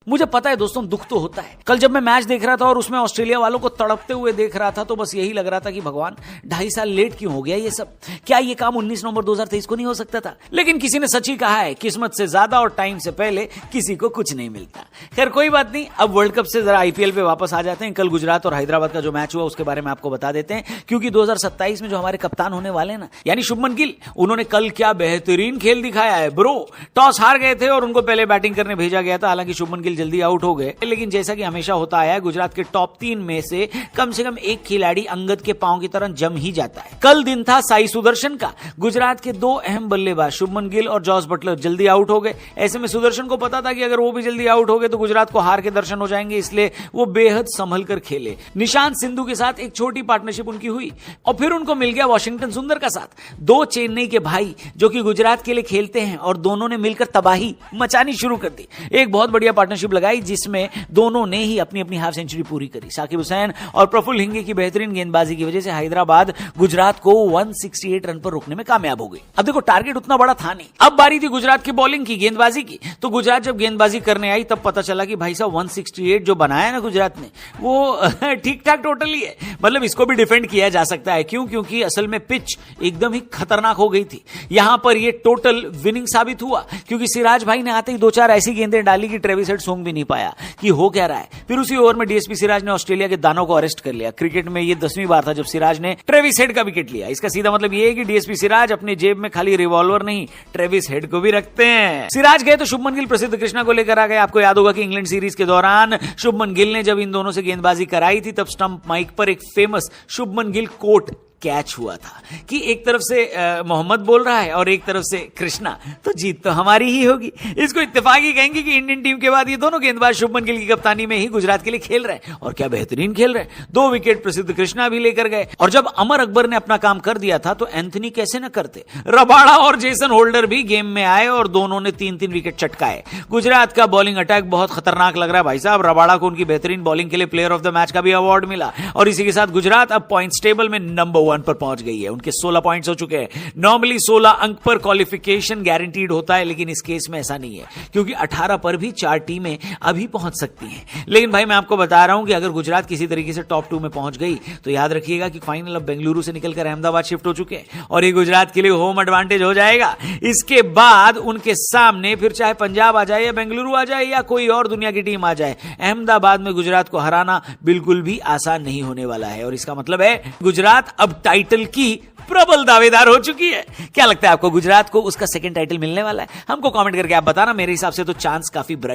मुझे पता है दोस्तों, दुख तो होता है। कल जब मैं मैच देख रहा था और उसमें ऑस्ट्रेलिया वालों को तड़पते हुए देख रहा था तो बस यही लग रहा था कि भगवान 2.5 साल लेट क्यों हो गया ये सब। क्या ये काम 19 नवंबर 2023 को नहीं हो सकता था? लेकिन किसी ने सच ही कहा है, किस्मत से ज्यादा और टाइम से पहले किसी को कुछ नहीं मिलता। खैर कोई बात नहीं, अब वर्ल्ड कप से जरा आईपीएल पे वापस आ जाते हैं। कल गुजरात और हैदराबाद का जो मैच हुआ उसके बारे में आपको बता देते हैं, क्योंकि 2027 में जो हमारे कप्तान होने वाले हैं ना, यानी शुभमन गिल, उन्होंने कल क्या बेहतरीन खेल दिखाया है ब्रो। टॉस हार गए थे और उनको पहले बैटिंग करने भेजा गया था, हालांकि शुभमन गिल जल्दी आउट हो गए। लेकिन जैसा कि हमेशा होता आया है, गुजरात के टॉप 3 में से कम एक खिलाड़ी अंगद के पांव की तरह जम ही जाता है। कल दिन था साई सुदर्शन का। गुजरात के 2 अहम बल्लेबाज शुभमन गिल और जॉस बटलर जल्दी आउट हो गए। ऐसे में सुदर्शन को पता था कि अगर वो भी जल्दी आउट हो गए तो गुजरात को हार के दर्शन हो जाएंगे, इसलिए वो बेहद संभल कर खेले। निशांत सिंधु के साथ एक छोटी पार्टनरशिप उनकी हुई और फिर उनको मिल गया वॉशिंगटन सुंदर का साथ। 2 चेन्नई के भाई जो कि गुजरात के लिए खेलते हैं और दोनों ने मिलकर तबाही मचानी शुरू कर दी। एक बहुत बढ़िया पार्टनरशिप लगाई जिसमें दोनों ने ही अपनी अपनी हाफ सेंचुरी पूरी करी। साकिब हुसैन और प्रफुल्ल हिंगे की बेहतरीन गेंदबाजी की वजह से हैदराबाद गुजरात को 168 रन पर रोकने में कामयाब हो गई। अब देखो, टारगेट उतना बड़ा था नहीं। अब बारी थी गुजरात की बॉलिंग की, गेंदबाजी की। तो गुजरात जब गेंदबाजी करने आई तब पता चला कि भाई साहब 168 जो बनाया ना गुजरात ने, वो ठीक ठाक टोटल ही है। मतलब इसको भी डिफेंड किया जा सकता है। क्यों? क्योंकि असल में पिच एकदम ही खतरनाक हो गई थी। यहां पर ये टोटल विनिंग साबित हुआ, क्योंकि सिराज भाई ने आते ही 2-4 ऐसी गेंदें डाली कि ट्रेविस हेड सूंघ भी नहीं पाया कि हो क्या रहा है। फिर उसी ओवर में डीएसपी सिराज ने ऑस्ट्रेलिया के दानों को अरेस्ट कर लिया। क्रिकेट में ये 10वीं बार था जब सिराज ने ट्रेविस हेड का विकेट लिया। इसका सीधा मतलब ये है कि डीएसपी सिराज अपने जेब में खाली रिवॉल्वर नहीं, ट्रेविस हेड को भी रखते हैं। सिराज गए तो शुभमन गिल प्रसिद्ध कृष्णा को लेकर आ गए। आपको याद होगा कि इंग्लैंड सीरीज के दौरान शुभमन गिल ने जब इन दोनों से गेंदबाजी कराई थी तब स्टंप माइक पर एक famous Shubman Gill quote catch हुआ था कि एक तरफ से मोहम्मद बोल रहा है और एक तरफ से कृष्णा, तो जीत तो हमारी ही होगी। इसको इत्तेफाकी कहेंगे कि इंडियन टीम के बाद ये दोनों गेंदबाज शुभमन गिल की कप्तानी में ही गुजरात के लिए खेल रहे हैं और क्या बेहतरीन खेल रहे हैं। 2 विकेट प्रसिद्ध कृष्णा भी लेकर गए। और जब अमर अकबर ने अपना काम कर दिया था तो एंथनी कैसे न करते। रबाड़ा और जेसन होल्डर भी गेम में आए और दोनों ने 3-3 विकेट चटकाए। गुजरात का बॉलिंग अटैक बहुत खतरनाक लग रहा है भाई साहब। रबाड़ा को उनकी बेहतरीन बॉलिंग के लिए प्लेयर ऑफ द मैच का भी अवार्ड मिला और इसी के साथ गुजरात अब पॉइंट्स टेबल में नंबर 1 पर पहुंच गई है। उनके 16 पॉइंट्स हो चुके हैं। नॉर्मली 16 अंक पर क्वालिफिकेशन गारंटीड होता है, लेकिन इस केस में ऐसा नहीं है, क्योंकि 18 पर भी 4 टीमें अभी पहुंच सकती हैं। लेकिन भाई मैं आपको बता रहा हूं कि अगर गुजरात किसी तरीके से टॉप 2 में पहुंच गई तो याद रखिएगा कि फाइनल अब बेंगलुरु से निकलकर अहमदाबाद शिफ्ट हो चुके हैं और ये गुजरात के लिए होम एडवांटेज हो जाएगा। इसके बाद उनके सामने फिर चाहे पंजाब आ जाए या बेंगलुरु आ जाए या कोई और दुनिया की टीम आ जाए, अहमदाबाद में गुजरात को हराना बिल्कुल भी आसान नहीं होने वाला है। और इसका मतलब है गुजरात अब टाइटल की प्रबल दावेदार हो चुकी है। क्या लगता है आपको, गुजरात को उसका 2nd टाइटल मिलने वाला है? हमको कमेंट करके आप बताना। मेरे हिसाब से तो चांस काफी ब्राइट